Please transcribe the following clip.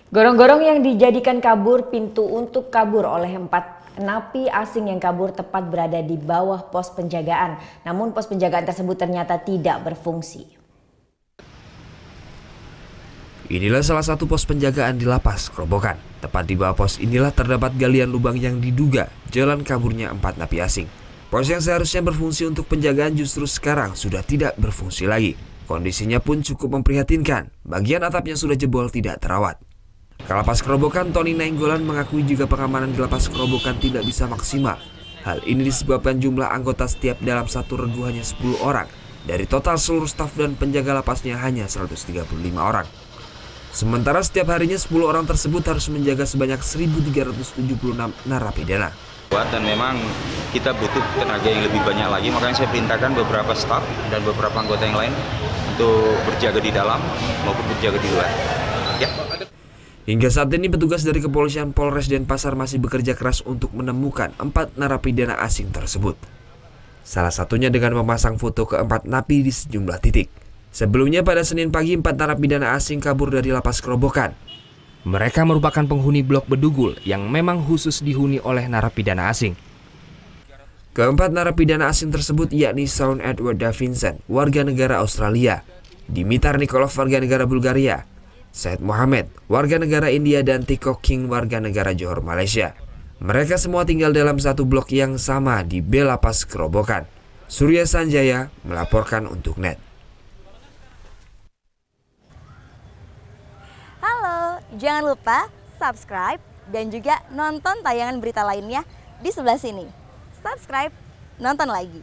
Gorong-gorong yang dijadikan kabur pintu untuk kabur oleh 4 napi asing yang kabur tepat berada di bawah pos penjagaan. Namun pos penjagaan tersebut ternyata tidak berfungsi. Inilah salah satu pos penjagaan di Lapas Kerobokan. Tepat di bawah pos inilah terdapat galian lubang yang diduga jalan kaburnya 4 napi asing. Pos yang seharusnya berfungsi untuk penjagaan justru sekarang sudah tidak berfungsi lagi. Kondisinya pun cukup memprihatinkan. Bagian atapnya sudah jebol tidak terawat. Kalapas Kerobokan Tony Nainggolan mengakui juga pengamanan di Lapas Kerobokan tidak bisa maksimal. Hal ini disebabkan jumlah anggota setiap dalam satu regu hanya 10 orang. Dari total seluruh staf dan penjaga lapasnya hanya 135 orang. Sementara setiap harinya 10 orang tersebut harus menjaga sebanyak 1.376 narapidana. Dan memang kita butuh tenaga yang lebih banyak lagi, makanya saya perintahkan beberapa staf dan beberapa anggota yang lain untuk berjaga di dalam maupun berjaga di luar. Ya. Hingga saat ini petugas dari kepolisian Polres Denpasar masih bekerja keras untuk menemukan 4 narapidana asing tersebut. Salah satunya dengan memasang foto ke-4 napi di sejumlah titik. Sebelumnya pada Senin pagi 4 narapidana asing kabur dari Lapas Kerobokan. Mereka merupakan penghuni blok Bedugul yang memang khusus dihuni oleh narapidana asing. Keempat narapidana asing tersebut yakni Shaun Edward Davidson, warga negara Australia, Dimitar Nikolov, warga negara Bulgaria, Said Mohammed, warga negara India, dan Tiko King, warga negara Johor, Malaysia. Mereka semua tinggal dalam satu blok yang sama di B Lapas Kerobokan. Surya Sanjaya melaporkan untuk NET. Halo, jangan lupa subscribe dan juga nonton tayangan berita lainnya di sebelah sini. Subscribe, nonton lagi.